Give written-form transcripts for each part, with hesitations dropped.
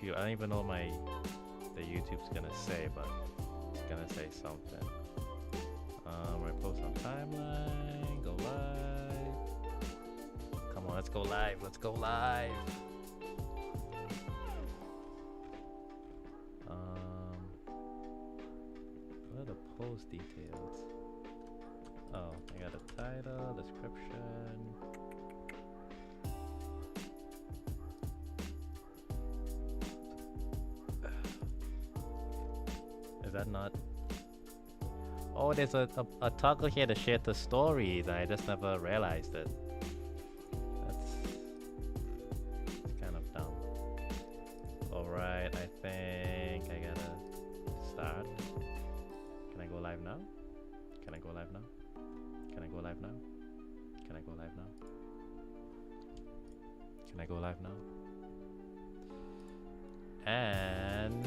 YouTube. I don't even know the YouTube's gonna say, but it's gonna say something. Right, post on timeline. Go live. Come on, let's go live. Let's go live. What are the post details? Oh, I got a title, description. Is that not? Oh, there's a toggle here to share the stories, and I just never realized it. That's kind of dumb. Alright, I think I gotta start. Can I go live now? Can I go live now? Can I go live now? Can I go live now? Can I go live now? And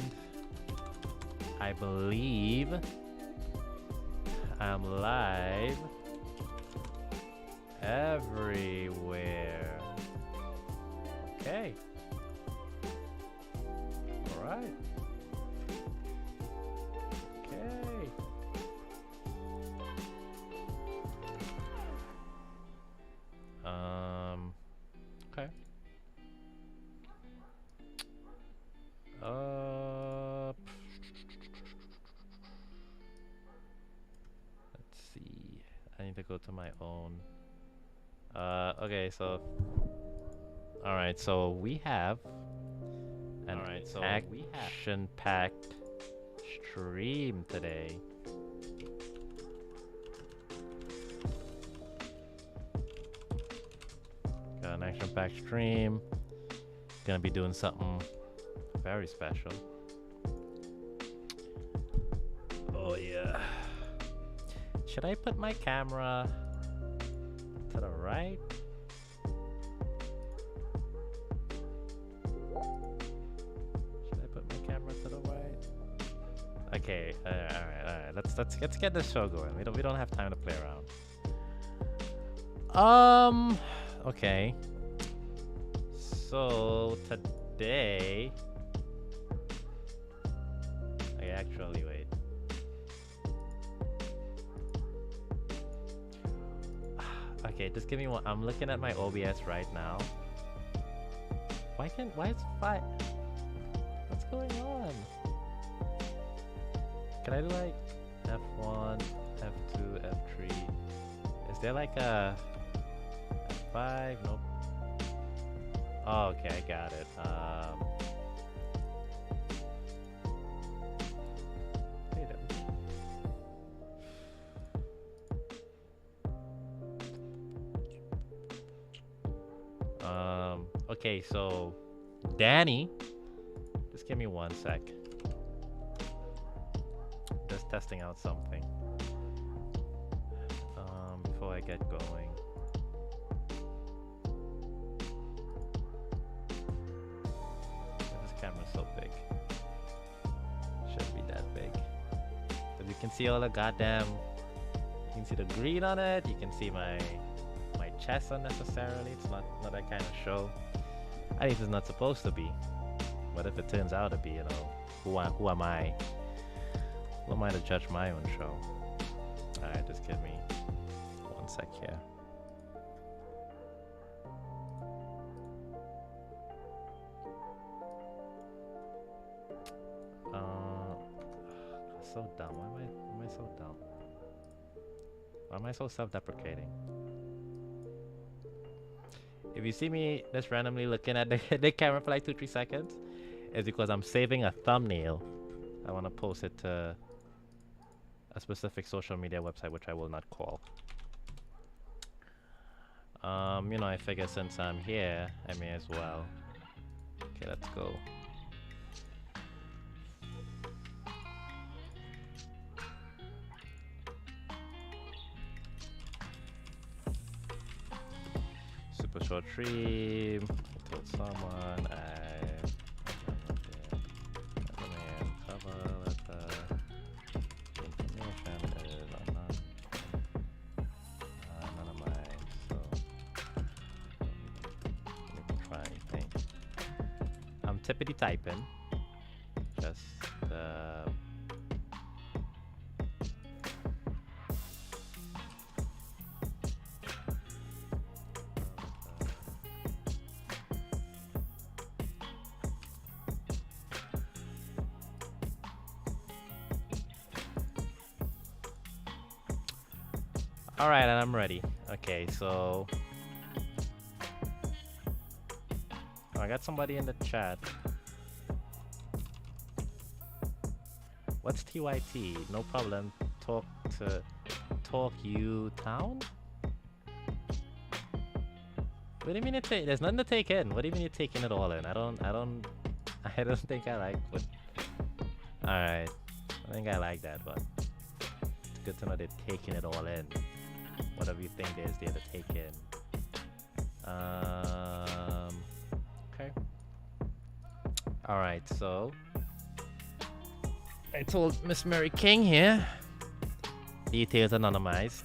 I believe I'm live everywhere. Okay. All right. Okay. Okay. Let's see. I need to go to my own. Okay, so. Alright, so we have an action-packed stream today. Got an action-packed stream. Gonna be doing something very special. Oh yeah. Should I put my camera to the right? Should I put my camera to the right? Okay, alright. Let's get this show going. We don't have time to play around. Okay. So today, actually wait. Okay, just give me one. I'm looking at my OBS right now. Why is 5? What's going on? Can I do like F1, F2, F3? Is there like a F5? Nope. Oh, okay, I got it. Wait a minute. Okay, so Danny, just give me one sec. Just testing out something. Before I get going. Camera's so big. Should be that big. But you can see all the goddamn. You can see the green on it. You can see my chest unnecessarily. It's not that kind of show. At least it's not supposed to be. What if it turns out to be? You know, who am I? Who am I to judge my own show? All right, just give me one sec here. So dumb. Why am I so dumb? Why am I so self-deprecating? If you see me just randomly looking at the camera for like 2-3 seconds, it's because I'm saving a thumbnail. I want to post it to a specific social media website, which I will not call. You know, I figure since I'm here, I may as well. Okay, let's go. Super short stream. I told someone cover letter. Information is unknown. None of mine. So let me try anything. I'm tippity typing. Just all right, and I'm ready. Okay, so I got somebody in the chat. What's TYT? No problem. Talk you town? What do you mean you take? There's nothing to take in. What do you mean you're taking it all in? I don't think I like what. Alright. I think I like that, but it's good to know they're taking it all in. Whatever you think there's there to take in. Okay. Alright, so I told Miss Mary King here, details anonymized,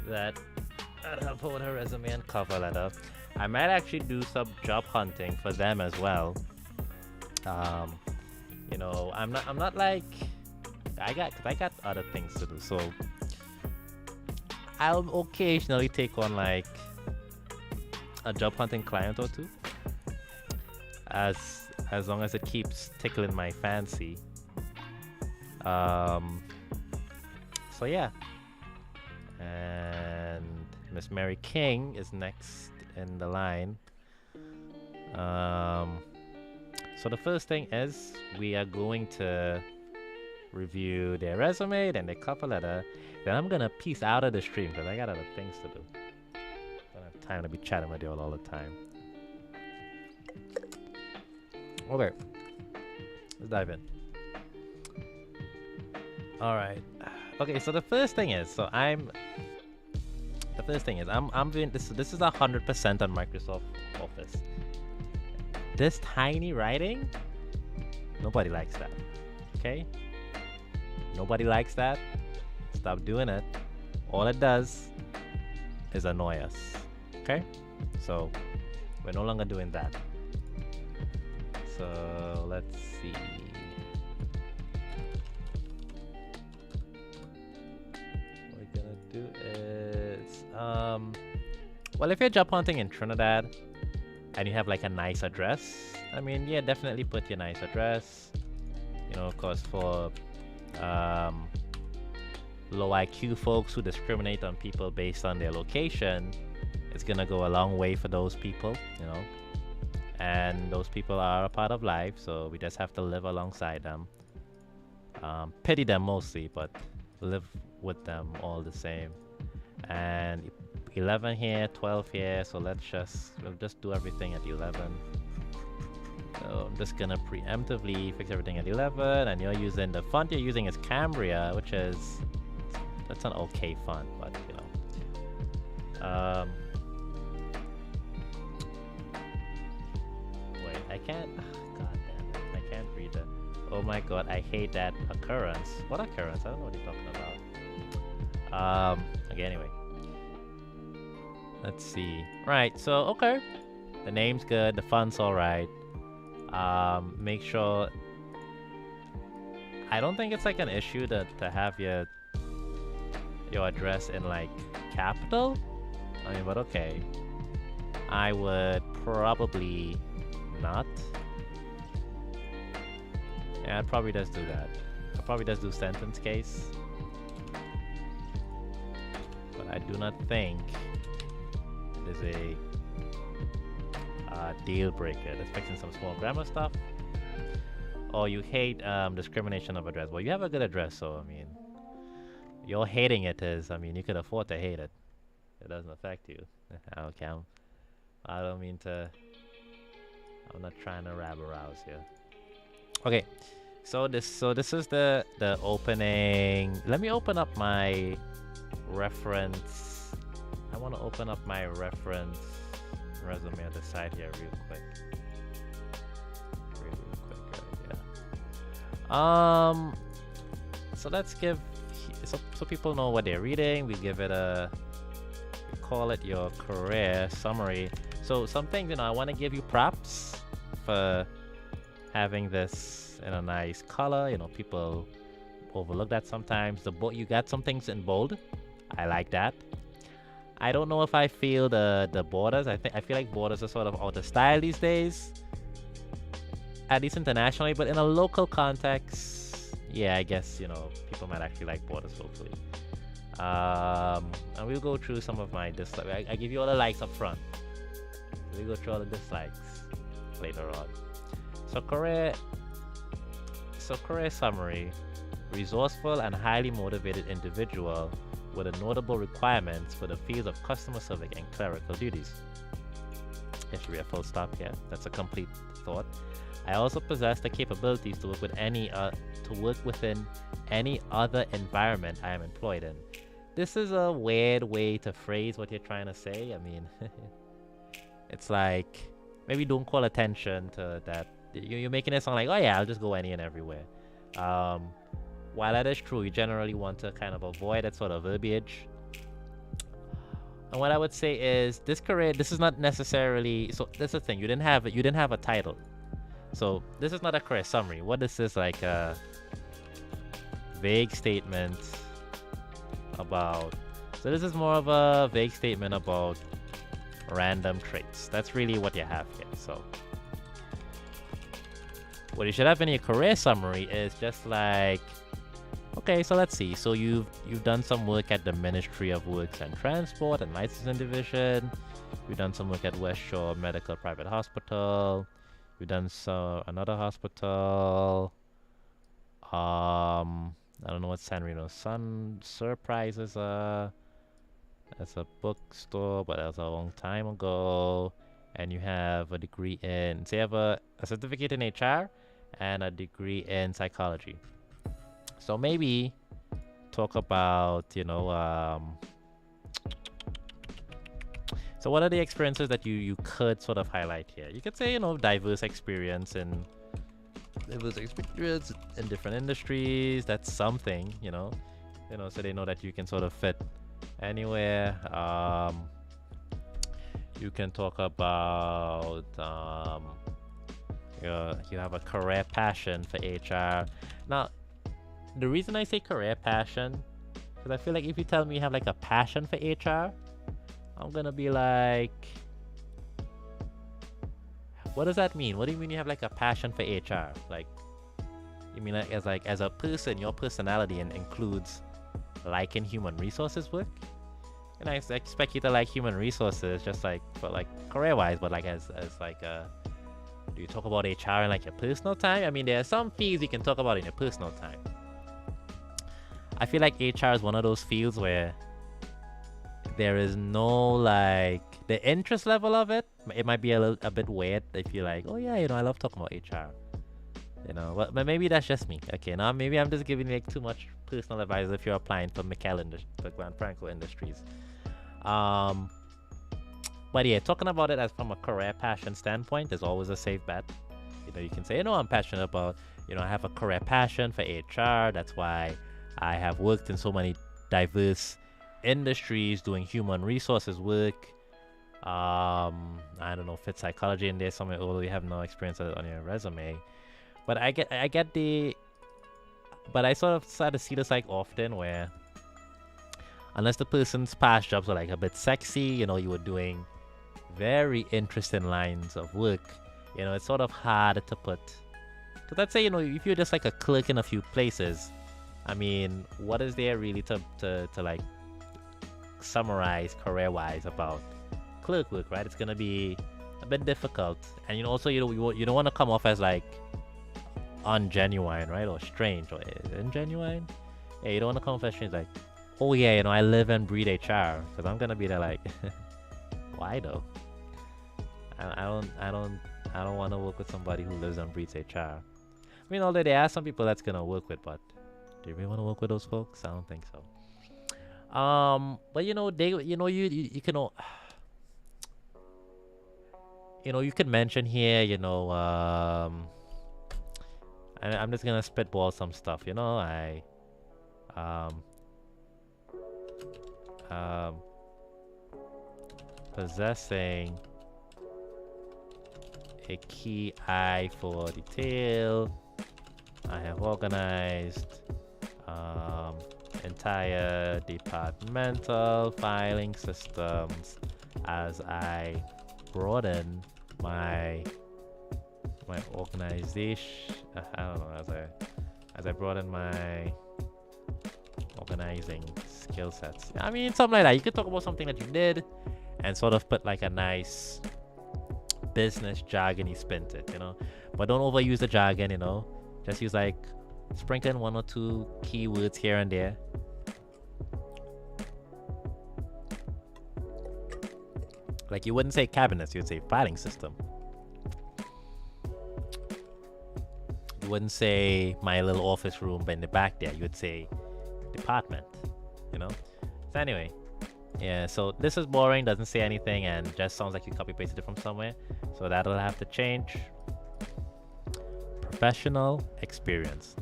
that I'd upload her resume and cover letter. I might actually do some job hunting for them as well. You know, I'm not like I got other things to do, so I'll occasionally take on like a job hunting client or two, as long as it keeps tickling my fancy. So yeah, and Miss Mary King is next in the line. So the first thing is we are going to review their resume, then their cover letter. Then I'm gonna peace out of the stream because I got other things to do. I don't have time to be chatting with you all the time. Okay, let's dive in. All right. Okay, so the first thing is, I'm doing this. This is 100% on Microsoft Office. This tiny writing, nobody likes that. Okay? Nobody likes that. Stop doing it. All it does is annoy us. Okay? So we're no longer doing that. So let's see. What we're gonna do is well, if you're job hunting in Trinidad and you have like a nice address, I mean, yeah, definitely put your nice address. You know, of course, for low IQ folks who discriminate on people based on their location, it's gonna go a long way for those people, you know. And those people are a part of life, so we just have to live alongside them. Pity them mostly, but live with them all the same. And 11 here, 12 here, so we'll just do everything at 11. So I'm just gonna preemptively fix everything at 11, and you're using the font you're using is Cambria, which is that's an okay font, but you know. Wait, I can't. Oh, god damn it! I can't read it. Oh my god, I hate that occurrence. What occurrence? I don't know what you're talking about. Okay, anyway. Let's see. Right, so okay. The name's good, the font's alright. Make sure I don't think it's like an issue to have your address in like capital. I mean, but okay. I would probably not. Yeah, I'd probably just do that. I'd probably just do sentence case. But I do not think it is a deal breaker. That's fixing some small grammar stuff. Or you hate discrimination of address. Well, you have a good address, so I mean, you're hating it is, I mean, you could afford to hate it. It doesn't affect you. Okay, I don't mean to. I'm not trying to rabble rouse here. Okay, so this is the opening. Let me open up my reference. I want to open up my reference resume on the side here real quick. So let's give so people know what they're reading. We give it we call it your career summary. So some things, you know, I want to give you props for having this in a nice color. People overlook that sometimes. You got some things in bold. I like that. I don't know if I feel the borders. I feel like borders are sort of out of style these days, at least internationally. But in a local context, yeah, I guess people might actually like borders locally. And we'll go through some of my dislikes. I give you all the likes up front. We'll go through all the dislikes later on. So career summary: resourceful and highly motivated individual with a notable requirements for the fields of customer service and clerical duties. There should be a full stop here. That's a complete thought. I also possess the capabilities to work within any other environment I am employed in. This is a weird way to phrase what you're trying to say. I mean, it's like, maybe don't call attention to that. You're making it sound like, oh yeah, I'll just go any and everywhere. While that is true, you generally want to kind of avoid that sort of verbiage. And what I would say is, this is not necessarily. So that's the thing. You didn't have a title. So this is not a career summary. What this is, like a vague statement about. So this is more of a vague statement about random traits. That's really what you have here. So what you should have in your career summary is just like, okay, so let's see. So you've done some work at the Ministry of Works and Transport and Licensing Division. You've done some work at West Shore Medical Private Hospital. You've done another hospital. I don't know what San Reno Sun Surprise is. That's a bookstore, but that was a long time ago. And you have a degree in, so you have a certificate in HR and a degree in psychology. So maybe talk about, so what are the experiences that you could sort of highlight here? You could say, diverse experience in different industries. That's something, so they know that you can sort of fit anywhere. You can talk about you have a career passion for HR. Now, the reason I say career passion, because I feel like if you tell me you have like a passion for HR, I'm gonna be like, what does that mean? What do you mean you have like a passion for HR? Like, you mean like as a person, your personality includes liking human resources work? And I expect you to like human resources, just like for like career-wise, but like as like do you talk about HR in like your personal time? I mean, there are some fields you can talk about in your personal time. I feel like HR is one of those fields where there is no like the interest level of it. It might be a bit weird if you're like, oh yeah, I love talking about HR. But maybe that's just me. Okay, now maybe I'm just giving you like too much personal advice if you're applying for Gran Franco Industries. But yeah, talking about it as from a career passion standpoint is always a safe bet. You can say, I'm passionate about, I have a career passion for HR. That's why I have worked in so many diverse industries doing human resources work. I don't know, fit psychology in there somewhere, although you have no experience on your resume. But I get but I sort of start to see this like often where, unless the person's past jobs are like a bit sexy, you were doing very interesting lines of work, it's sort of hard to put. Because let's say, if you're just like a clerk in a few places, I mean, what is there really to like summarize career-wise about clerk work, right? It's gonna be a bit difficult, and also you don't want to come off as like ungenuine, right, or strange, or ingenuine. Yeah, you don't want to come off as strange, like, oh yeah, I live and breathe HR, because I'm gonna be there like, why though? I don't want to work with somebody who lives and breathes HR. I mean, although there are some people that's gonna work with, but do you really want to work with those folks? I don't think so. But you can you could mention here, I'm just gonna spitball some stuff, I possessing a key eye for detail. I have organized entire departmental filing systems as I broaden my organization. I don't know, as I broaden my organizing skill sets. I mean, something like that. You could talk about something that you did and sort of put like a nice business jargony spin to it, but don't overuse the jargon, just use like sprinkle in 1 or 2 keywords here and there. Like you wouldn't say cabinets, you'd say filing system. You wouldn't say my little office room, but in the back there, you would say department, So anyway, yeah, so this is boring, doesn't say anything, and just sounds like you copy pasted it from somewhere. So that'll have to change. Professional experience.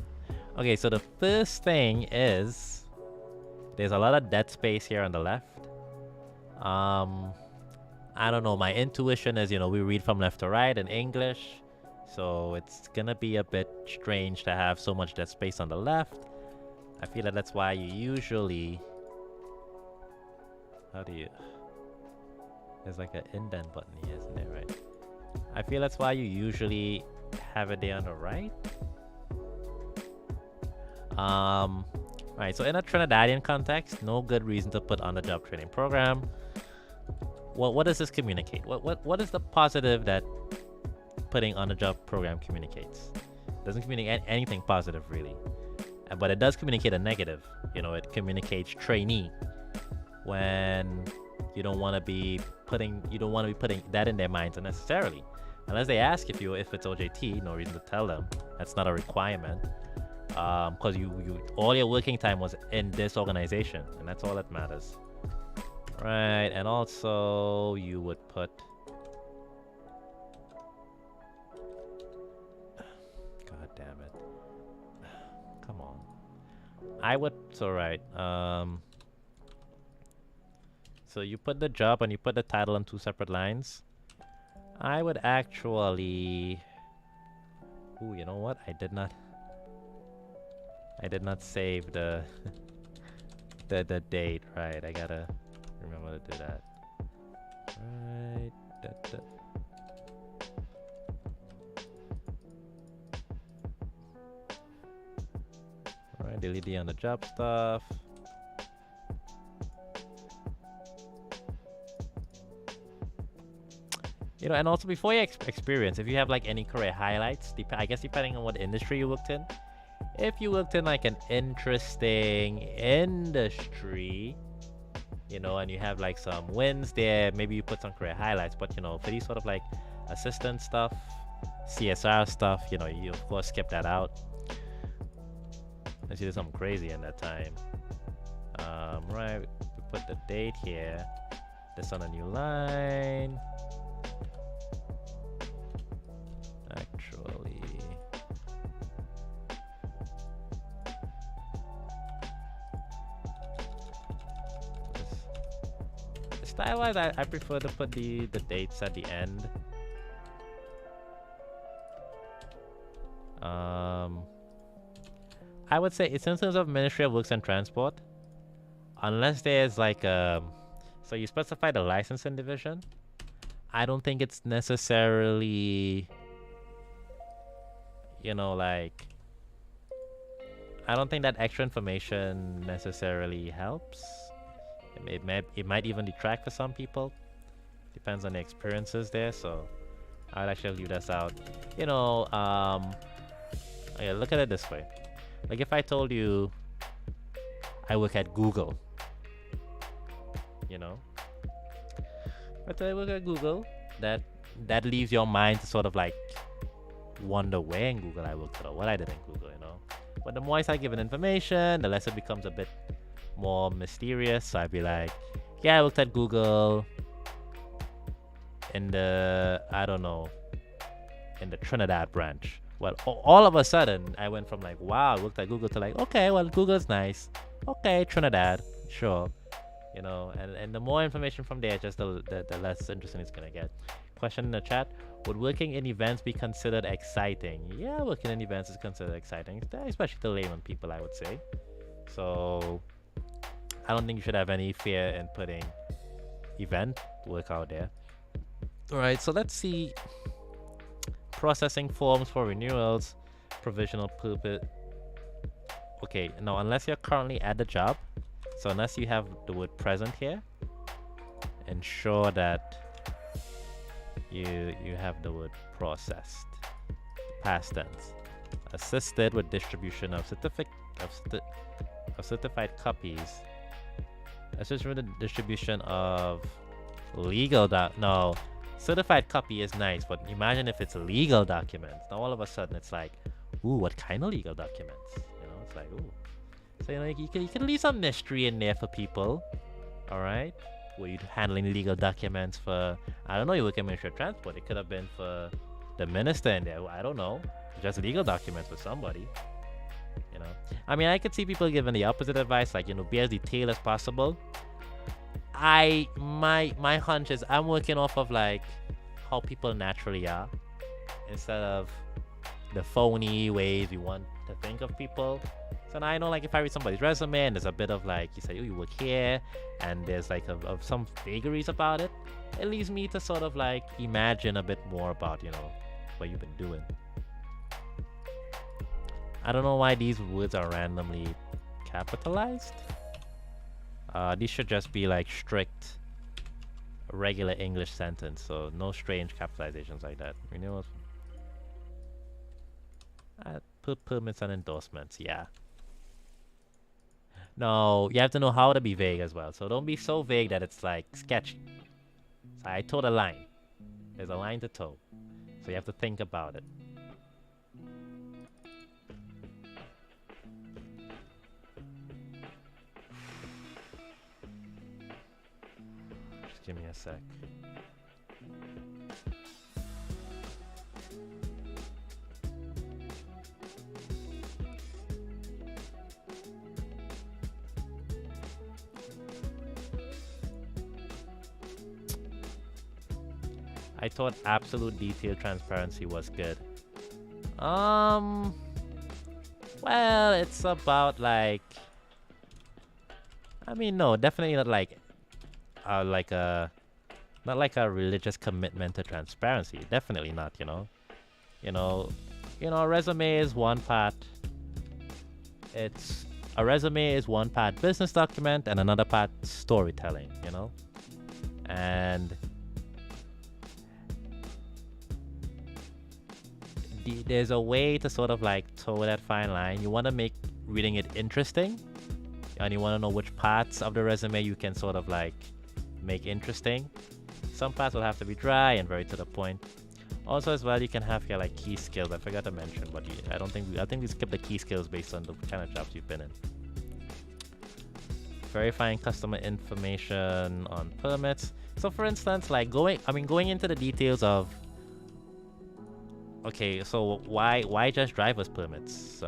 Okay, so the first thing is there's a lot of dead space here on the left. I don't know, my intuition is, we read from left to right in English, so it's gonna be a bit strange to have so much dead space on the left. I feel that's why you usually... There's like an indent button here, isn't there, right? I feel that's why you usually have it there on the right. Right, so in a Trinidadian context, no good reason to put on-the-job training program. What does this communicate? What is the positive that putting on-the-job program communicates? It doesn't communicate anything positive, really. But it does communicate a negative. It communicates trainee, when you don't want to be putting that in their minds unnecessarily. Unless they ask if it's OJT, no reason to tell them. That's not a requirement. Because all your working time was in this organization, and that's all that matters. Right, and also you would put... God damn it. Come on. So you put the job and you put the title on 2 separate lines. I would actually... Ooh, you know what? I did not save the the date, right? I gotta remember to do that. Right. Alright, delete the on the job stuff. And also before your experience, if you have like any career highlights, I guess depending on what industry you worked in. If you worked in like an interesting industry, and you have like some wins there, maybe you put some career highlights. But for these sort of like assistant stuff, CSR stuff, you of course skip that out. Unless you did something crazy in that time. Right, we put the date here. This on a new line. Actually, style-wise, I prefer to put the dates at the end. I would say it's in terms of Ministry of Works and Transport, unless there's like so you specify the licensing division. I don't think it's necessarily, like, I don't think that extra information necessarily helps. It might even detract for some people. Depends on the experiences there. So I'll actually leave this out. Yeah, look at it this way. Like if I told you I work at Google, But I work at Google, that leaves your mind to sort of like wonder where in Google I worked or what I did in Google, But the more I start giving information, the less it becomes a bit more mysterious. So I'd be like, yeah, I worked at Google in the, in the Trinidad branch. Well, all of a sudden, I went from like, wow, I worked at Google to like, okay, well, Google's nice. Okay, Trinidad, sure. And the more information from there, just the less interesting it's going to get. Question in the chat. Would working in events be considered exciting? Yeah, working in events is considered exciting, especially to layman people, I would say. So I don't think you should have any fear in putting event work out there. All right, so let's see. Processing forms for renewals, provisional purpose. Okay, now unless you're currently at the job, so unless you have the word present here, ensure that you have the word processed. Past tense. Assisted with distribution of certified copies. Assisted with the distribution of legal no. Certified copy is nice, but imagine if it's legal documents. Now all of a sudden it's like, ooh, what kind of legal documents? You know, it's like, ooh. So you can leave some mystery in there for people. Alright? Were you handling legal documents for, I don't know, you work in Ministry of Transport. It could have been for the minister in there. I don't know. Just legal documents for somebody. You know? I mean, I could see people giving the opposite advice, like, be as detailed as possible. My hunch is I'm working off of like how people naturally are instead of the phony ways we want to think of people. So now I know, like, if I read somebody's resume and there's a bit of like, you say, oh, you work here, and there's like of some vagaries about it, it leaves me to sort of like imagine a bit more about, what you've been doing. I don't know why these words are randomly capitalized. These should just be like strict, regular English sentence, so no strange capitalizations like that. Renewals. Put permits and endorsements, yeah. No, you have to know how to be vague as well. So don't be so vague that it's like sketchy. So I towed a line. There's a line to tow. So you have to think about it. Give me a sec. I thought absolute detail transparency was good. Well, it's about like, I mean, no, definitely not like not like a religious commitment to transparency. Definitely not, a resume is one part. A resume is one part business document and another part storytelling, and there's a way to sort of like toe that fine line. You want to make reading it interesting, and you want to know which parts of the resume you can sort of like make interesting. Some parts will have to be dry and very to the point. Also, as well, you can have your like key skills. I forgot to mention, but I think we skipped the key skills based on the kind of jobs you've been in. Verifying customer information on permits. So, for instance, like going into the details of. Okay, so why just driver's permits?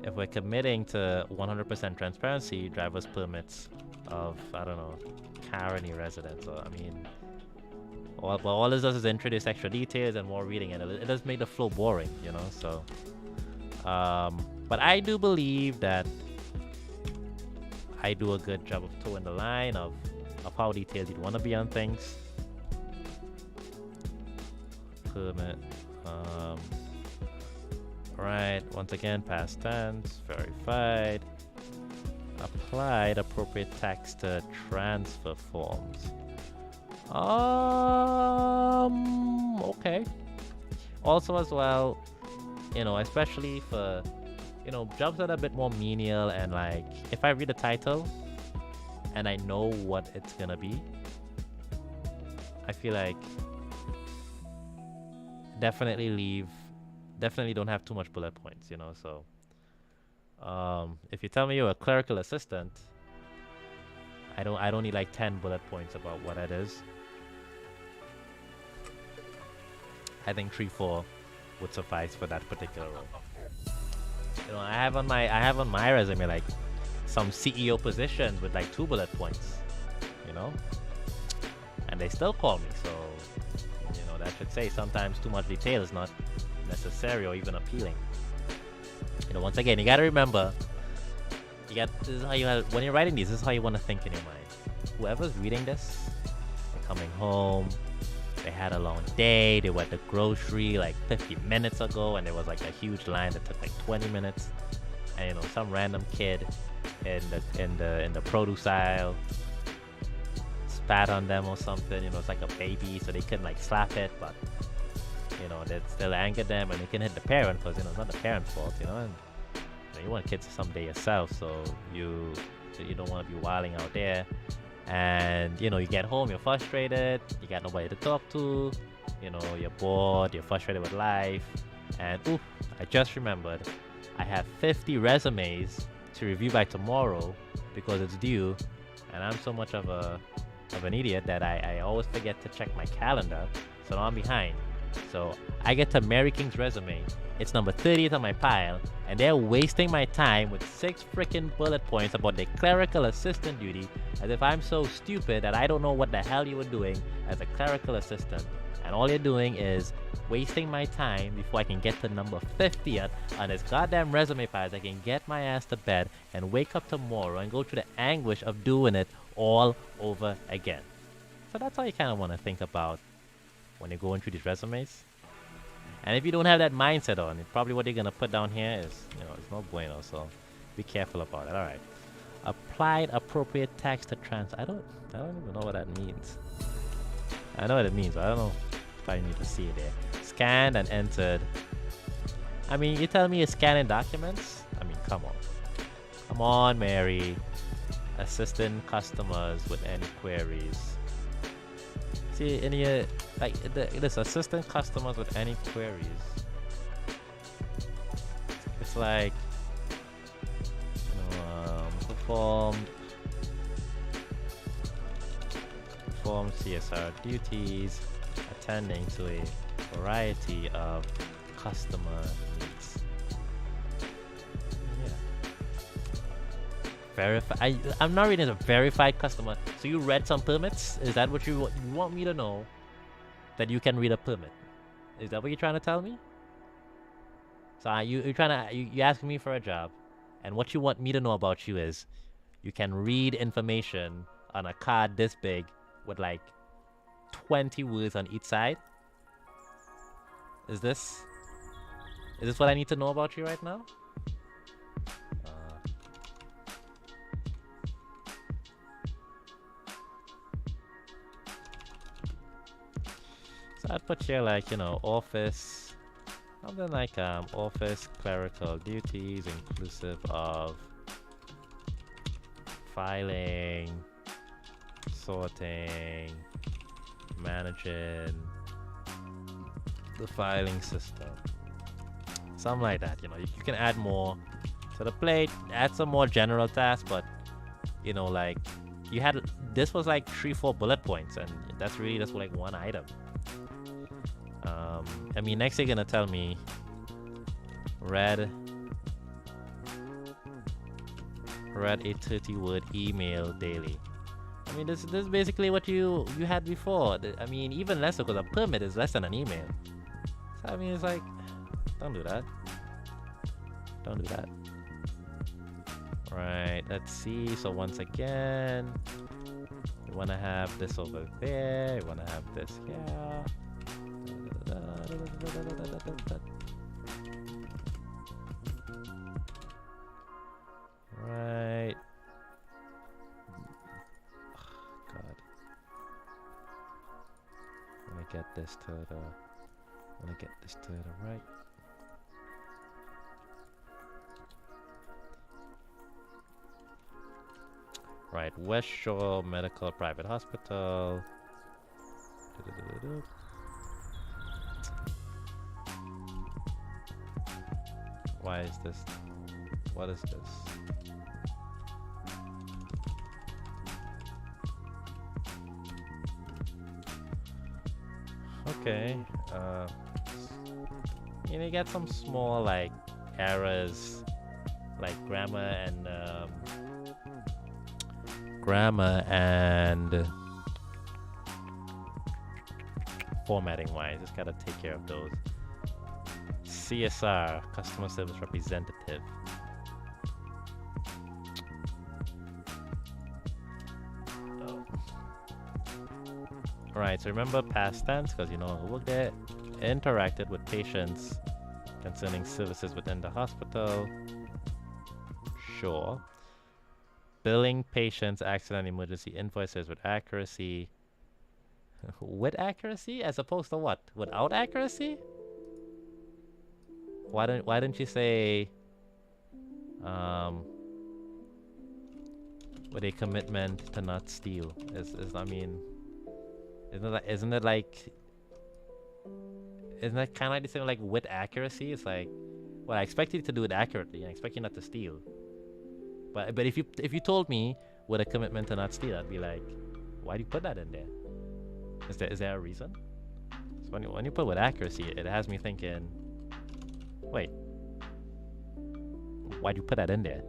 If we're committing to 100% transparency, driver's permits of, I don't know, Caroni residents, or all this does is introduce extra details and more reading, and it does make the flow boring, so. But I do believe that I do a good job of towing the line of how detailed you'd want to be on things. Permit. Right, once again, past tense, verified, applied appropriate text to transfer forms. Okay. Also, as well, especially for, jobs that are a bit more menial, and like, if I read the title and I know what it's gonna be, I feel like definitely don't have too much bullet points, so if you tell me you're a clerical assistant, I don't need like 10 bullet points about what that is. I think 3-4 would suffice for that particular role. I have on my resume like some CEO positions with like 2 bullet points, they still call me. So, that should say sometimes too much detail is not necessary or even appealing. Once again, you gotta remember, this is how when you're writing these, this is how you want to think in your mind. Whoever's reading this, they're coming home, they had a long day, they went to the grocery like 50 minutes ago, and there was like a huge line that took like 20 minutes, and some random kid in the produce aisle spat on them or something. It's like a baby, so they couldn't like slap it, but that still angered them, and they can hit the parent because it's not the parent's fault, and you want kids someday yourself, so you don't want to be wilding out there, and you get home, you're frustrated, you got nobody to talk to, you're bored, you're frustrated with life, and I just remembered, I have 50 resumes to review by tomorrow because it's due, and I'm so much of an idiot that I always forget to check my calendar, so now I'm behind. So I get to Mary King's resume, it's number 30th on my pile, and they're wasting my time with 6 freaking bullet points about the clerical assistant duty, as if I'm so stupid that I don't know what the hell you were doing as a clerical assistant, and all you're doing is wasting my time before I can get to number 50th on this goddamn resume pile, so I can get my ass to bed and wake up tomorrow and go through the anguish of doing it all over again. So that's how you kind of want to think about when you're going through these resumes. And if you don't have that mindset on, probably what you're going to put down here is, it's no bueno, so be careful about it. All right. Applied appropriate tax to transfer. I don't even know what that means. I know what it means, but I don't know if I need to see it there. Scanned and entered. I mean, you tell me you're scanning documents? I mean, come on. Come on, Mary. Assisting customers with any queries. See, in here, like, this assistant customers with any queries. It's like, performed CSR duties, attending to a variety of customer needs. Yeah. I'm not reading as a verified customer. So you read some permits? Is that what you want me to know? That you can read a permit? Is that what you're trying to tell me? So you're asking me for a job, and what you want me to know about you is you can read information on a card this big with like 20 words on each side? Is this what I need to know about you right now? So I'd put here like, office, something like office clerical duties inclusive of filing, sorting, managing the filing system. Something like that, you can add more to the plate, add some more general tasks, but like this was like 3-4 bullet points, and that's like one item. I mean, next you're gonna tell me read a 30-word email daily. I mean, this is basically what you had before. I mean, even less so, because a permit is less than an email. So I mean, it's like, don't do that. Don't do that. Right, let's see. So once again, you want to have this over there. You want to have this here. Right. God. I want to get this to the right. Right, West Shore Medical Private Hospital. Why is this? What is this? Okay. You get some small like errors, like grammar and formatting wise. Just gotta take care of those. CSR, customer service representative. Right, so remember past tense because you know who worked there. Interacted with patients concerning services within the hospital. Sure. Billing patients' accident and emergency invoices with accuracy. With accuracy? As opposed to what? Without accuracy? Why don't you say with a commitment to not steal? I mean, isn't it kind of like the same like with accuracy? It's like, well, I expect you to do it accurately. I expect you not to steal. But if you told me with a commitment to not steal, I'd be like, why do you put that in there? Is there a reason? So when you put with accuracy, it has me thinking, wait, why'd you put that in there?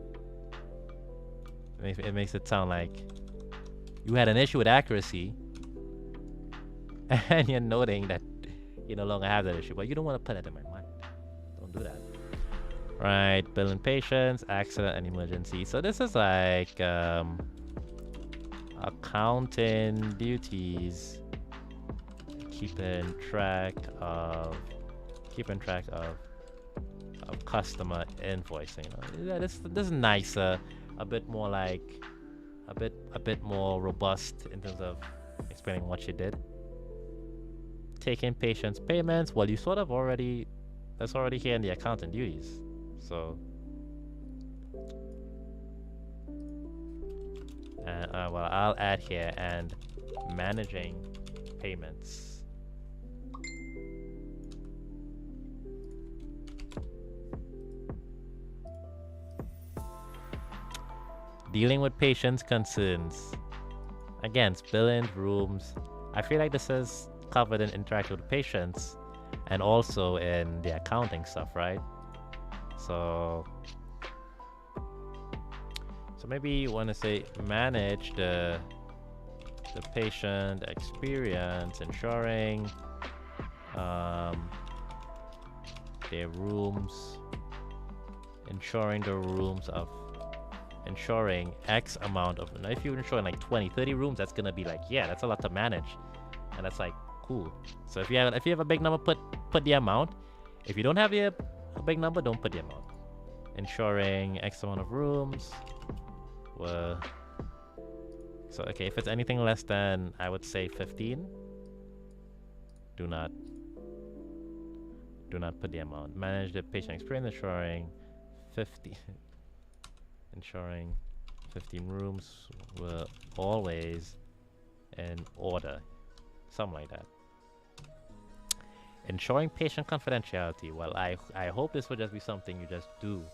It makes it sound like you had an issue with accuracy, and you're noting that you no longer have that issue, but you don't want to put it in my mind. Don't do that. Right, billing patients, accident and emergency. So this is like accounting duties, keeping track of customer invoicing. Yeah, this is nicer, a bit more like a bit more robust in terms of explaining what you did. Taking patients' payments. Well, you sort of already, that's already here in the accounting duties. So, well, I'll add here and managing payments. Dealing with patients' concerns. Again, billing, rooms. I feel like this is covered in interacting with patients and also in the accounting stuff, right? So maybe you want to say manage the patient experience, ensuring their rooms, ensuring X amount of, now if you're ensuring like 20, 30 rooms, that's gonna be like, yeah, that's a lot to manage, and that's like cool. So if you have a big number, put the amount. If you don't have a big number, don't put the amount. Ensuring X amount of rooms. Well, so okay, if it's anything less than, I would say 15, do not put the amount. Manage the patient experience, ensuring 15 rooms were always in order. Something like that. Ensuring patient confidentiality. Well, I hope this would just be something you just do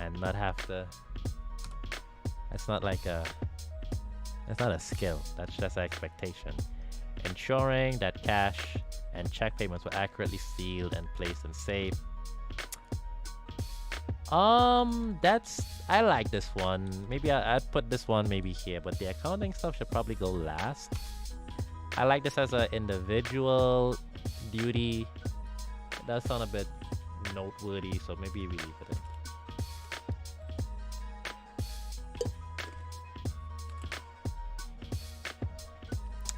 and not have to. It's not a skill. That's just an expectation. Ensuring that cash and check payments were accurately sealed and placed in safe. I like this one. Maybe I'd put this one maybe here, but the accounting stuff should probably go last. I like this as an individual duty. It does sound a bit noteworthy, so maybe we leave it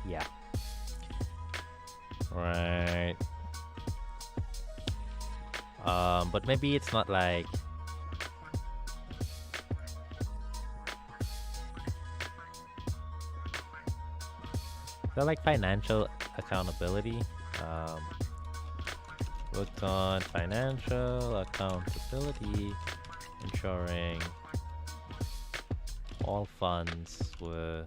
in. Yeah. Right. But maybe it's not like financial accountability. Worked on financial accountability, ensuring all funds were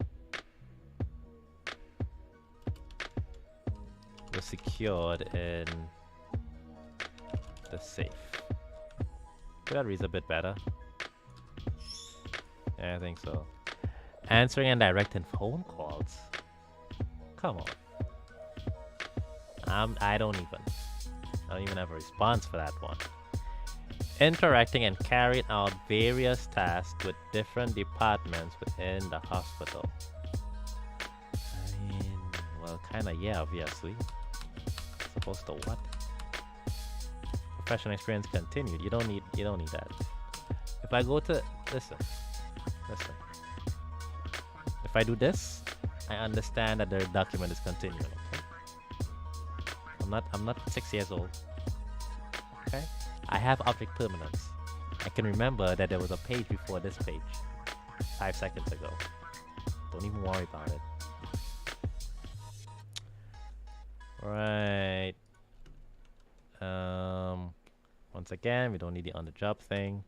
secured in the safe. That reads a bit better. Yeah, I think so. Answering and directing phone calls. Come on. I don't even have a response for that one. Interacting and carrying out various tasks with different departments within the hospital. I mean, well, Kinda, yeah, obviously. Supposed to what? Professional experience continued. You don't need that. If I go to listen. If I do this, I understand that the document is continuing. Okay? I'm not 6 years old. Okay? I have object permanence. I can remember that there was a page before this page 5 seconds ago. Don't even worry about it. Right. Once again, we don't need the on the job thing.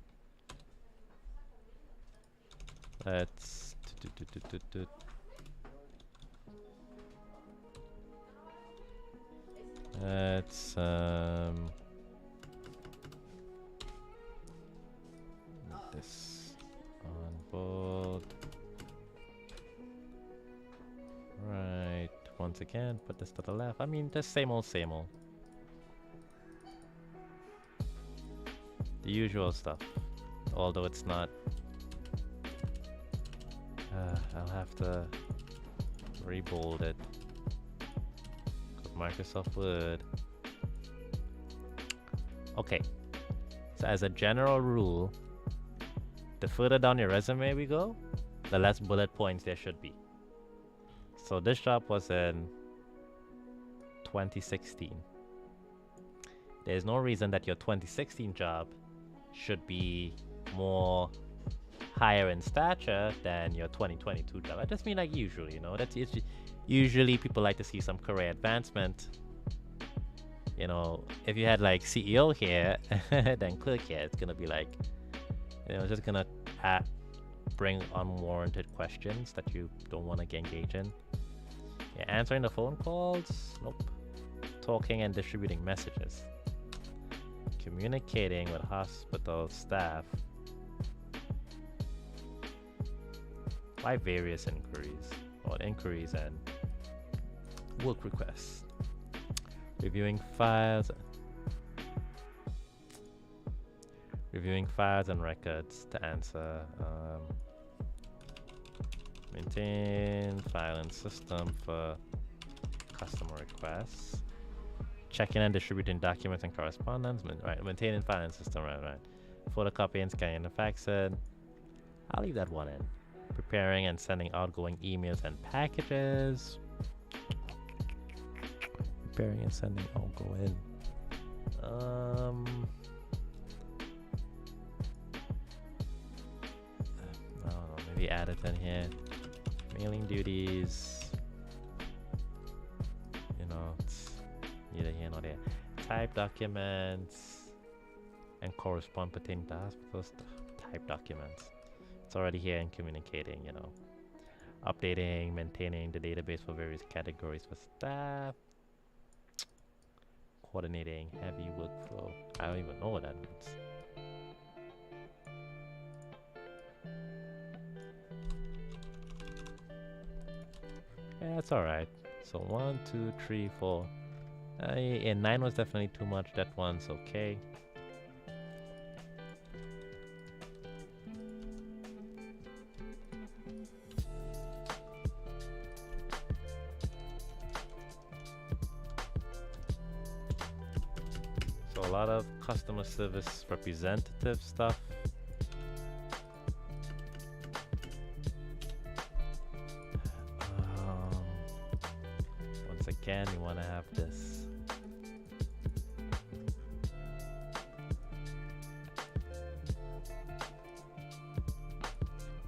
Let's this on board. Right. Once again, put this to the left. I mean, just same old, same old. The usual stuff. Although it's not. I'll have to rebold it. Microsoft Word. Okay. So as a general rule, the further down your resume we go, the less bullet points there should be. So this job was in 2016. There's no reason that your 2016 job should be more higher in stature than your 2022 job. I just mean like usually, you know, that's usually people like to see some career advancement. You know, if you had like CEO here, then clerk here, it's gonna be like, you know, it's just gonna bring unwarranted questions that you don't want to engage in. Yeah, answering the phone calls, nope. Talking and distributing messages. Communicating with hospital staff. By various inquiries, or inquiries and work requests. Reviewing files and records to answer. Maintain filing system for customer requests. Checking and distributing documents and correspondence. Right, maintaining filing system. Right. Photocopying, scanning, and faxing. I'll leave that one in. Preparing and sending outgoing emails and packages. Preparing and sending outgoing. I don't know, maybe add it in here. Mailing duties. You know, it's neither here nor there. Type documents and correspond pertaining to hospital stuff. Type documents. It's already here and communicating, you know. Updating, maintaining the database for various categories for staff. Coordinating heavy workflow. I don't even know what that means. Yeah, that's alright. So 1, 2, 3, 4. Yeah, 9 was definitely too much. That one's okay. So a lot of customer service representative stuff. Once again, you want to have this.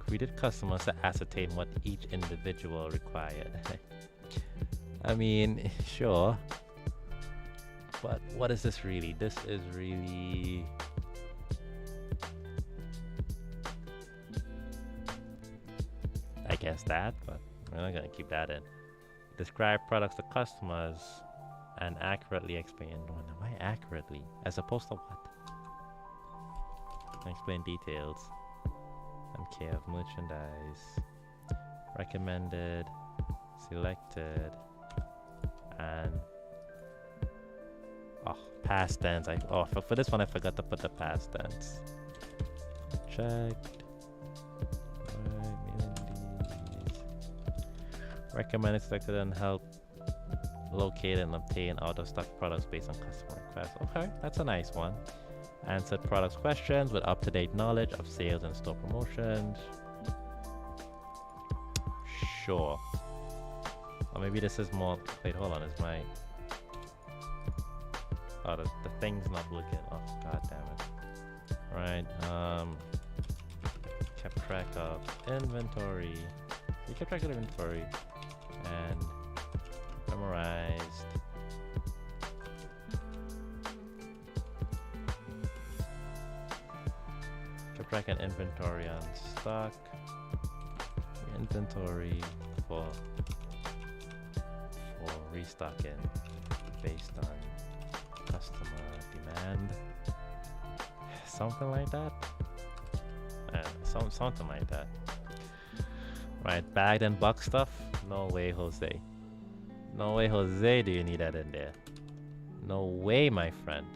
Greeted customers to ascertain what each individual required. I mean, sure. But what is this really? This is really... I guess that, but we're not gonna keep that in. Describe products to customers and accurately explain. Why accurately? As opposed to what? Explain details and care of merchandise. Recommended, selected, and past tense. For this one I forgot to put the past tense. Checked. Alright, mailing these. Recommended, selected, and help locate and obtain out-of-stock products based on customer requests. Okay, that's a nice one. Answered products questions with up-to-date knowledge of sales and store promotions. Sure. Or maybe this is more. Wait, hold on. Is my. Oh, the thing's not looking. Oh, god damn it. Right. Kept track of inventory. We kept track of inventory and memorized. Kept track of inventory on stock. Inventory for restocking based on customer demand. Something like that. Something like that. Right, bagged and box stuff? No way, Jose. No way, Jose, do you need that in there? No way, my friend.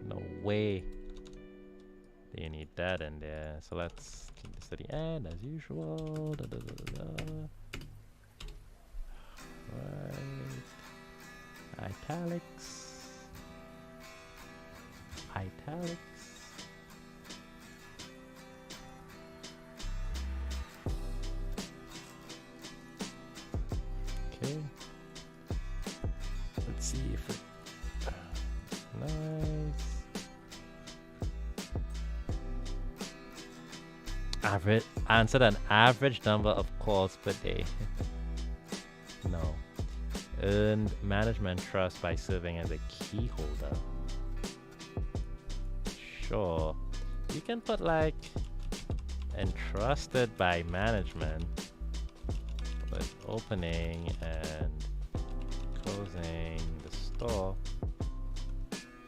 No way. Do you need that in there? So let's keep this to the end as usual. Right. Italics. Okay. Let's see if it. Nice. Average. Answered an average number of calls per day. No. Earned management trust by serving as a key holder. Sure. You can put like entrusted by management with opening and closing the store.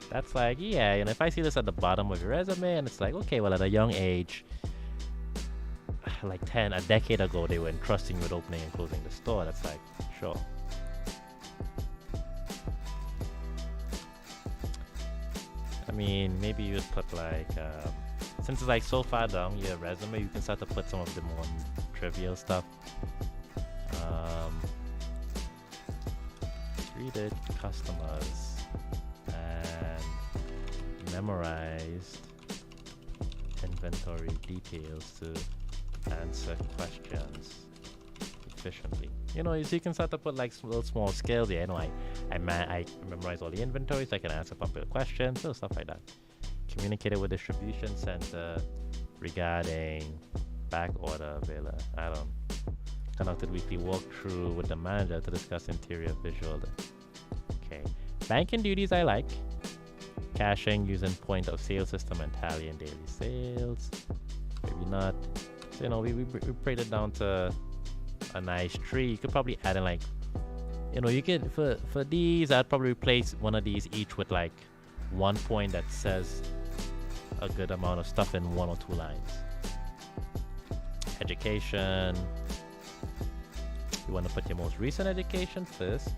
That's like, yeah, you know, if I see this at the bottom of your resume and it's like, okay, well, at a young age, like a decade ago, they were entrusting you with opening and closing the store. That's like, sure. I mean, maybe you'd put like, since it's like so far down your resume, you can start to put some of the more trivial stuff. Greeted customers and memorized inventory details to answer questions efficiently. You know, so you can start to put like little small skills. Yeah, you know, I memorize all the inventory so I can answer popular questions, little stuff like that. Communicated with distribution center regarding back order available. Conducted weekly walkthrough with the manager to discuss interior visual. Okay. Banking duties I like. Caching using point of sale system and tallying daily sales. Maybe not. So, you know, we break it down to a nice tree. You could probably add in like, you know, you could for these I'd probably replace one of these each with like one point that says a good amount of stuff in one or two lines. Education. You want to put your most recent education first.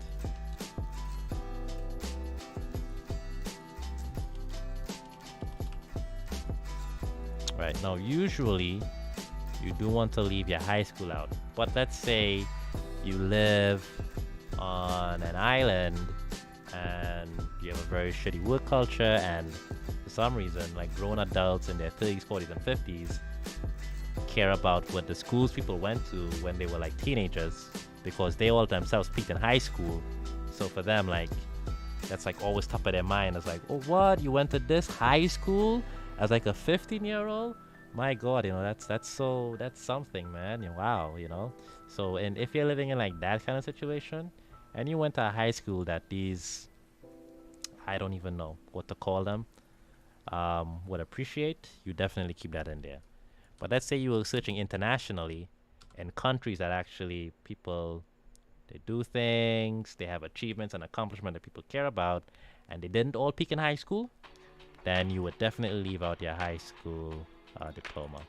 Right, now usually you do want to leave your high school out, but let's say you live on an island and you have a very shitty work culture, and for some reason, like grown adults in their 30s, 40s, and 50s care about what the schools people went to when they were like teenagers, because they all themselves peaked in high school. So for them, like, that's like always top of their mind. It's like, oh, what? You went to this high school as like a 15-year-old? My God, you know, that's something, man. Wow, you know. So, and if you're living in like that kind of situation, and you went to a high school that these, I don't even know what to call them, would appreciate, you definitely keep that in there. But let's say you were searching internationally in countries that actually people, they do things, they have achievements and accomplishments that people care about, and they didn't all peak in high school, then you would definitely leave out your high school diploma.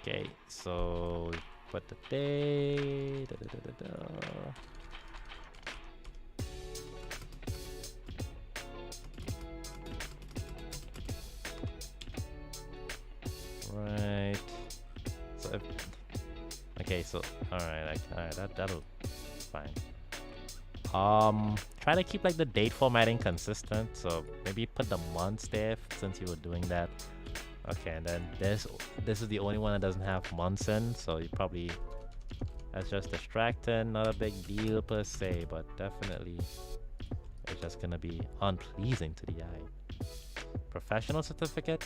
Okay, so put the day. Right. So Okay, so alright, that'll fine. Try to keep like the date formatting consistent. So maybe put the months there since you were doing that. Okay, and then this is the only one that doesn't have months in, so you probably that's just distracting. Not a big deal per se, but definitely it's just gonna be unpleasing to the eye. Professional certificate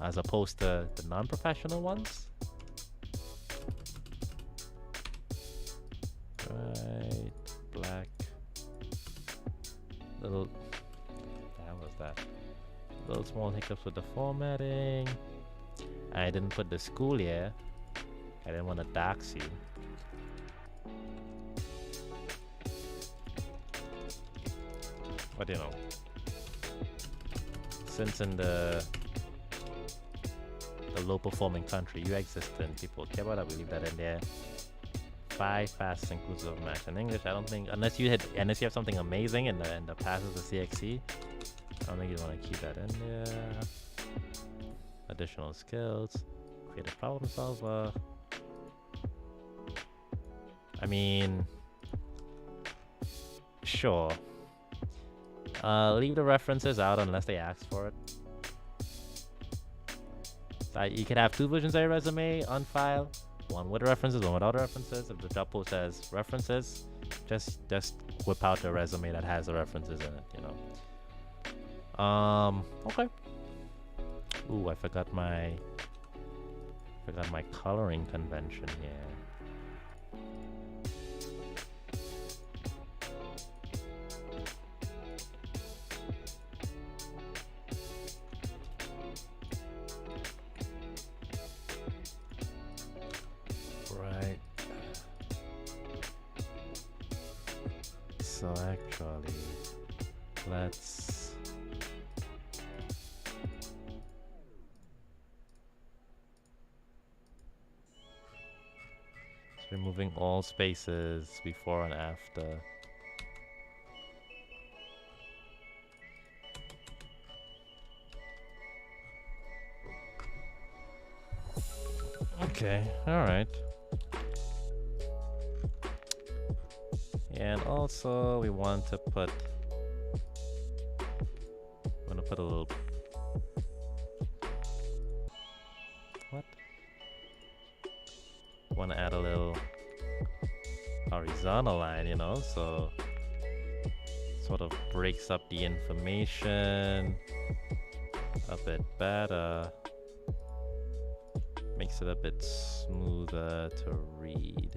as opposed to the non-professional ones. Right, black. Little. That was that. Little small hiccups with the formatting. I didn't put the school year. I didn't want to dox you. But you know, since in the low performing country you exist in, people care about that. We leave that in there. 5 passes inclusive of match in English. I don't think unless you have something amazing in the passes of CXC, I don't think you want to keep that in there. Additional skills, creative problem solver. I mean, sure. Leave the references out unless they ask for it. You could have 2 versions of your resume on file. One with references, one without references. If the job post has references, just whip out the resume that has the references in it, you know. Okay. Ooh, I forgot my coloring convention here. So actually, let's removing all spaces before and after. Okay, all right. And also we want to put a little want to add a little horizontal line, you know, so sort of breaks up the information a bit better, makes it a bit smoother to read.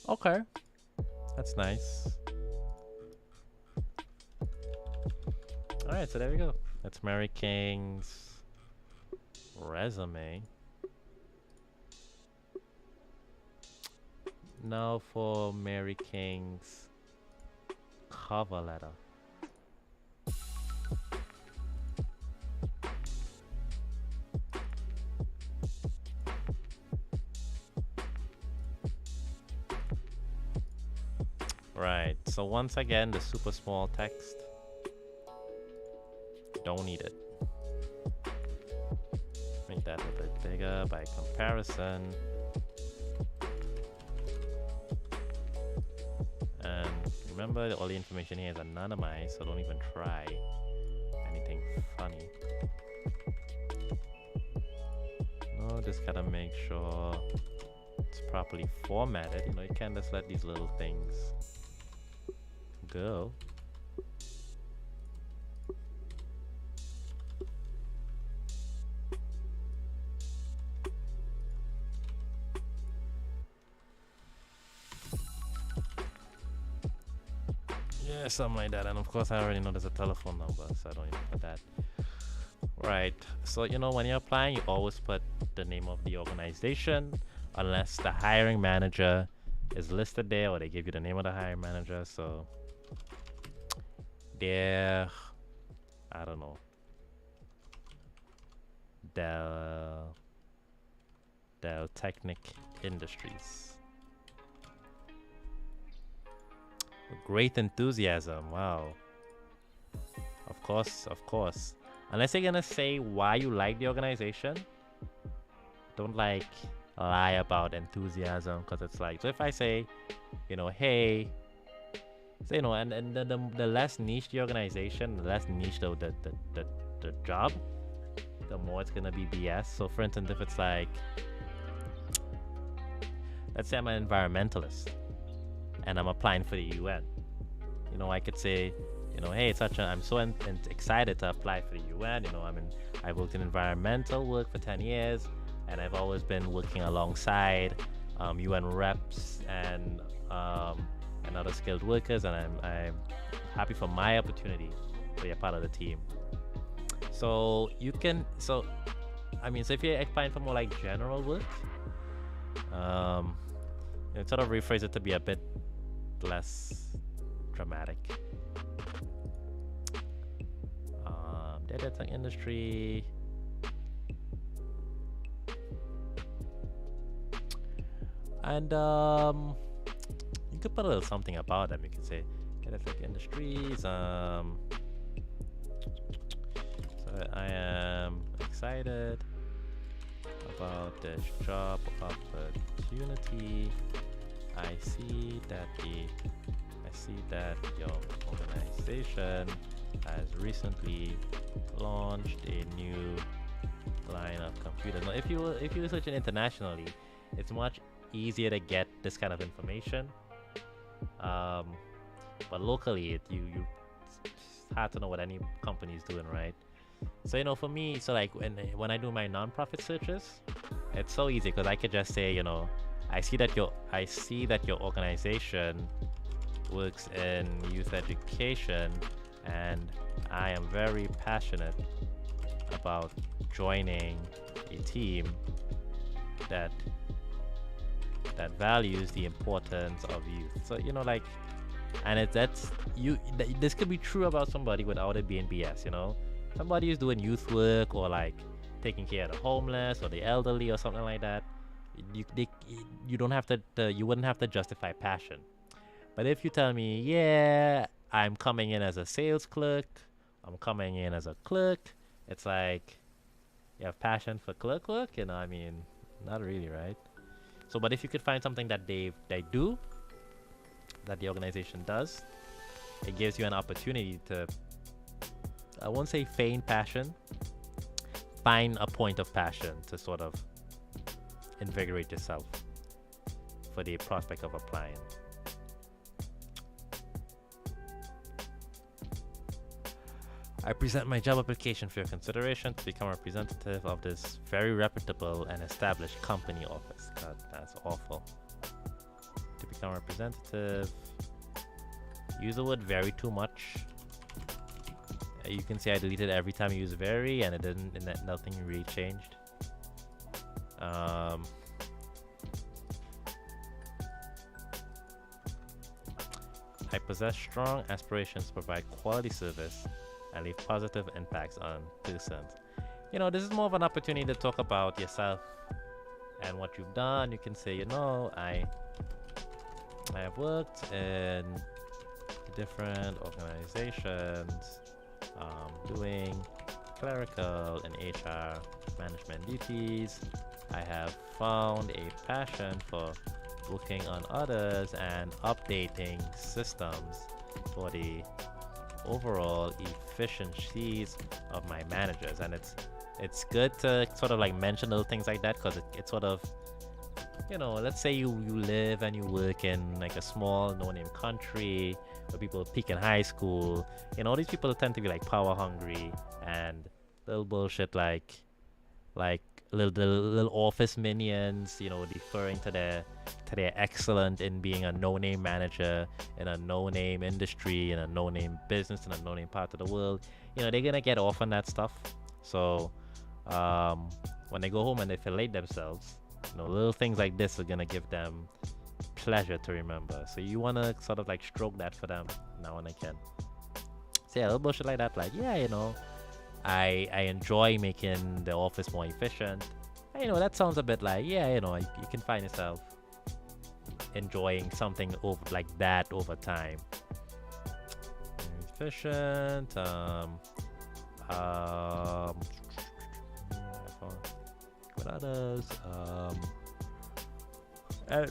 Okay, that's nice. Alright, so there we go. That's Mary King's resume. Now for Mary King's cover letter. Right, so once again, the super small text. Don't need it. Make that a bit bigger by comparison. And remember, all the information here is anonymized, so don't even try anything funny. No, just gotta make sure it's properly formatted. You know, you can't just let these little things go. Yeah, something like that. And of course I already know there's a telephone number, so I don't even put that. Right, so you know, when you're applying, you always put the name of the organization unless the hiring manager is listed there or they give you the name of the hiring manager. So they're, I don't know, Dell Technic Industries. Great enthusiasm, wow. Of course, of course. Unless you're gonna say why you like the organization, don't like lie about enthusiasm, because it's like, so if I say, hey, so, and the less niche the organization, the less niche the job, the more it's gonna be BS. So for instance, if it's like, let's say I'm an environmentalist and I'm applying for the UN, I could say, hey, I'm so excited to apply for the UN. I worked in environmental work for 10 years, and I've always been working alongside UN reps and other skilled workers, and I'm happy for my opportunity to be a part of the team. So you can, so if you're applying for more like general work, sort of rephrase it to be a bit less dramatic. Data tech industry. And you could put a little something about them. You could say data tech industries. So I am excited about this job opportunity. I see that your organization has recently launched a new line of computers. Now, if you're searching internationally, it's much easier to get this kind of information. But locally, you it's hard to know what any company is doing, right? So for me, so like when I do my nonprofit searches, it's so easy because I could just say, I see that your organization works in youth education, and I am very passionate about joining a team that values the importance of youth. So and this could be true about somebody without it being BS. Somebody who's doing youth work or like taking care of the homeless or the elderly or something like that. You don't have to you wouldn't have to justify passion. But if you tell me, yeah, I'm coming in as a sales clerk, I'm coming in as a clerk, it's like, you have passion for clerk work? Not really, right? So, but if you could find something that they do, that the organization does, it gives you an opportunity to, I won't say feign passion, find a point of passion to sort of invigorate yourself for the prospect of applying. I present my job application for your consideration to become a representative of this very reputable and established company office. God, that's awful. To become a representative, use the word very too much. You can see I deleted every time you use very, and nothing really changed. I possess strong aspirations to provide quality service and leave positive impacts on persons. This is more of an opportunity to talk about yourself and what you've done. You can say, I have worked in different organizations, doing clerical and HR management duties. I have found a passion for working on others and updating systems for the overall efficiencies of my managers. And it's good to sort of like mention little things like that, because it sort of, let's say you live and you work in like a small no-name country where people peak in high school. These people tend to be like power hungry and little bullshit like little office minions, deferring to their excellence in being a no-name manager in a no-name industry, in a no-name business, in a no-name part of the world. They're gonna get off on that stuff. So when they go home and they fillet themselves, little things like this are gonna give them pleasure to remember. So you wanna sort of like stroke that for them now and again. So yeah, a little bullshit like that, like, yeah, I enjoy making the office more efficient. That sounds a bit like, yeah, you can find yourself enjoying something like that over time. efficient. What others?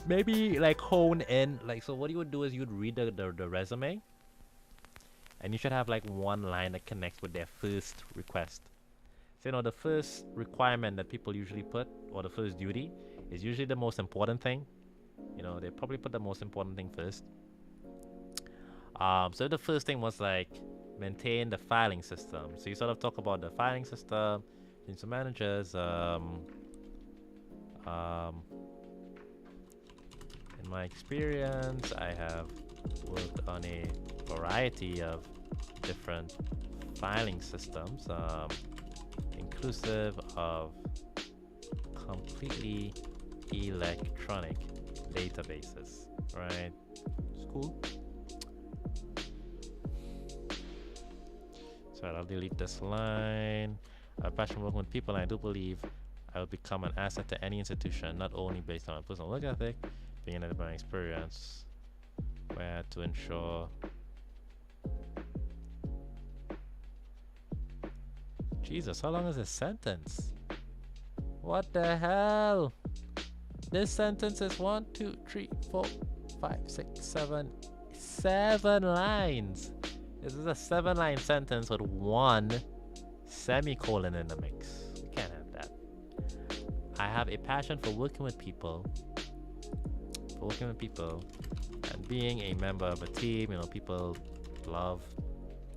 Maybe like hone in. Like, so what you would do is you'd read the resume, and you should have like one line that connects with their first request. So, the first requirement that people usually put, or the first duty, is usually the most important thing. They probably put the most important thing first. So the first thing was like maintain the filing system. So you sort of talk about the filing system, some managers. In my experience, I have worked on a variety of different filing systems, inclusive of completely electronic databases, right? It's cool. So I'll delete this line. I have passion working with people, and I do believe I will become an asset to any institution, not only based on my personal work ethic, being in my experience, where I had to ensure. Jesus, how long is this sentence? What the hell? This sentence is 1, 2, 3, 4, 5, 6, 7, 7 lines. This is a 7-line sentence with 1 semicolon in the mix. We can't have that. I have a passion for working with people. And being a member of a team. People love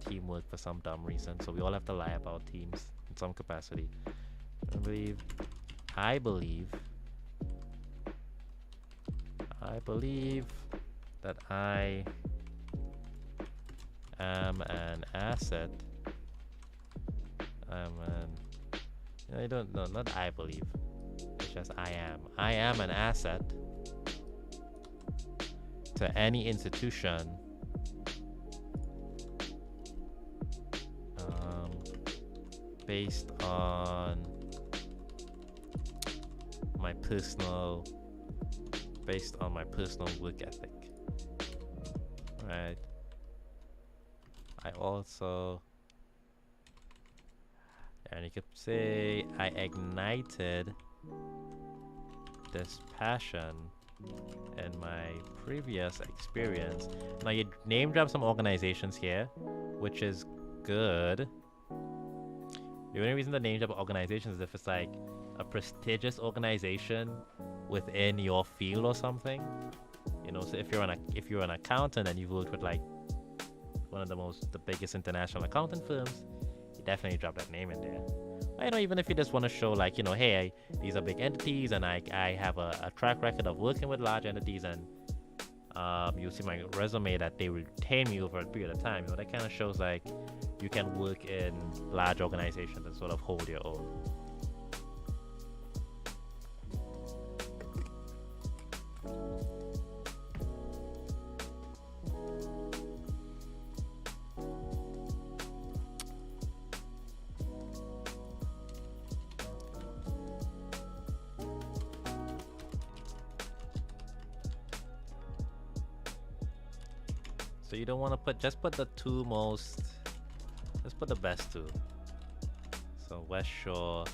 teamwork for some dumb reason. So we all have to lie about teams in some capacity. I believe that I am an asset. Not I believe. It's just I am. I am an asset to any institution based on my personal work ethic, right? I also, and you could say I ignited this passion in my previous experience. Now you name drop some organizations here, which is good. The only reason to name drop organizations is if it's like a prestigious organization within your field or something. So if you're an accountant and you've worked with like one of the biggest international accounting firms, you definitely drop that name in there. Even if you just want to show like, hey, these are big entities and I have a track record of working with large entities, and you'll see my resume that they retain me over a period of time. That kind of shows like you can work in large organizations and sort of hold your own. So you don't want to just put the two most, just put the best two. So West Shore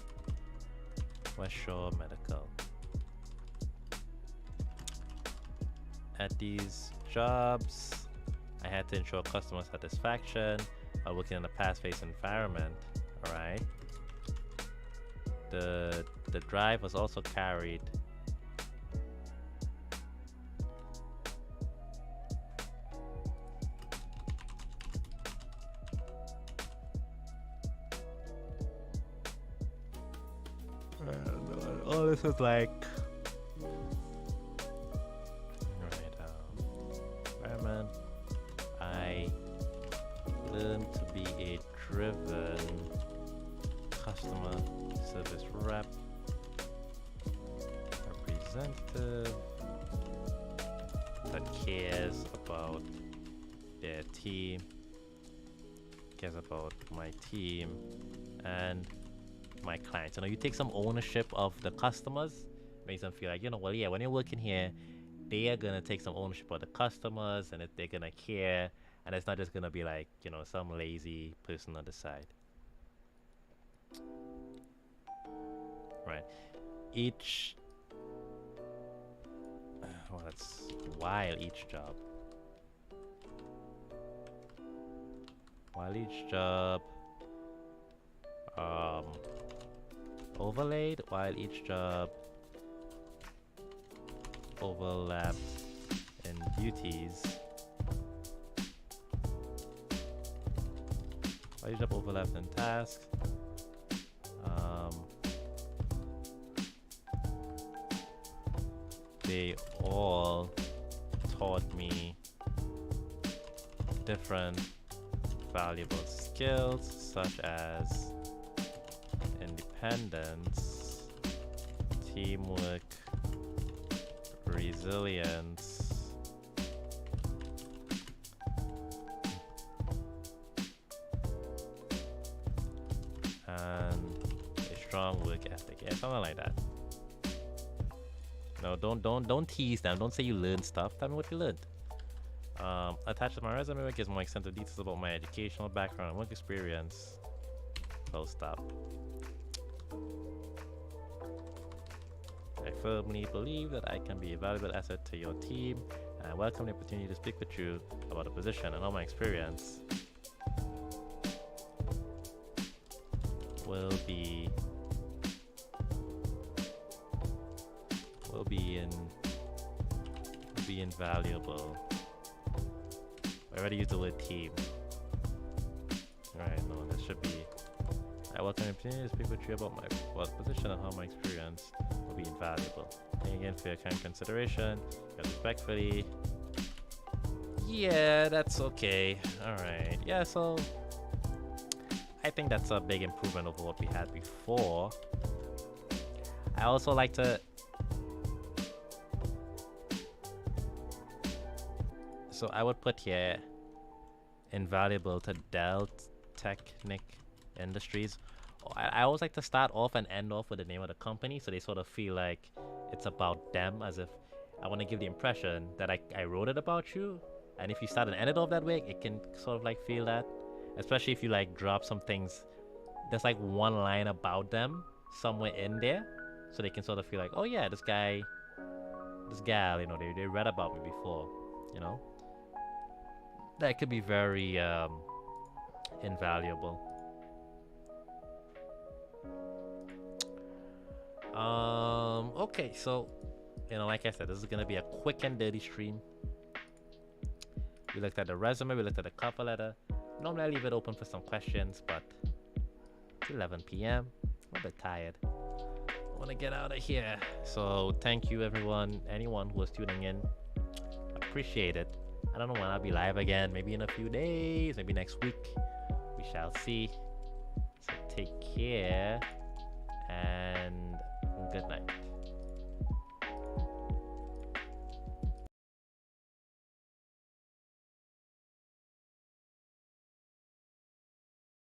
Medical. At these jobs, I had to ensure customer satisfaction while working in a fast-paced environment. All right. The drive was also carried all this is like environment. I learned to be a driven customer service representative that cares about their team, cares about my team and my clients. You take some ownership of the customers, makes them feel like, when you're working here, they are gonna take some ownership of the customers, and if they're gonna care and it's not just gonna be like, you know, some lazy person on the side. Right. Each well, that's while each job. While each job overlaid, while each job overlapped in duties. While each job overlapped in tasks. They all taught me different valuable skills such as independence, teamwork, resilience, and a strong work ethic. Yeah, something like that. No, don't tease them. Don't say you learned stuff. Tell me what you learned. Attached to my resume gives more extensive details about my educational background and work experience. Full stop. I firmly believe that I can be a valuable asset to your team, and I welcome the opportunity to speak with you about the position and all my experience. Will be invaluable. I already used the word team. Alright, no, this should be. I welcome the opportunity to speak with you about my position and how my experience will be invaluable. Thank you again for your kind consideration. Respectfully. Yeah, that's okay. Alright. Yeah, so I think that's a big improvement over what we had before. I also like to. So I would put here invaluable to Dell Technic Industries. I always like to start off and end off with the name of the company, so they sort of feel like it's about them, as if I want to give the impression that I wrote it about you. And if you start and end it off that way, it can sort of like feel that, especially if you like drop some things. There's like one line about them somewhere in there, so they can sort of feel like, oh yeah, this guy, this gal, you know, they read about me before, you know. That could be very invaluable. Okay, so you know, like I said, this is gonna be a quick and dirty stream. We looked at the resume, we looked at the cover letter. Normally I leave it open for some questions, but it's 11 p.m. I'm a bit tired. I want to get out of here. So thank you everyone, anyone who was tuning in. Appreciate it. I don't know when I'll be live again. Maybe in a few days, maybe next week. We shall see. So take care and good night.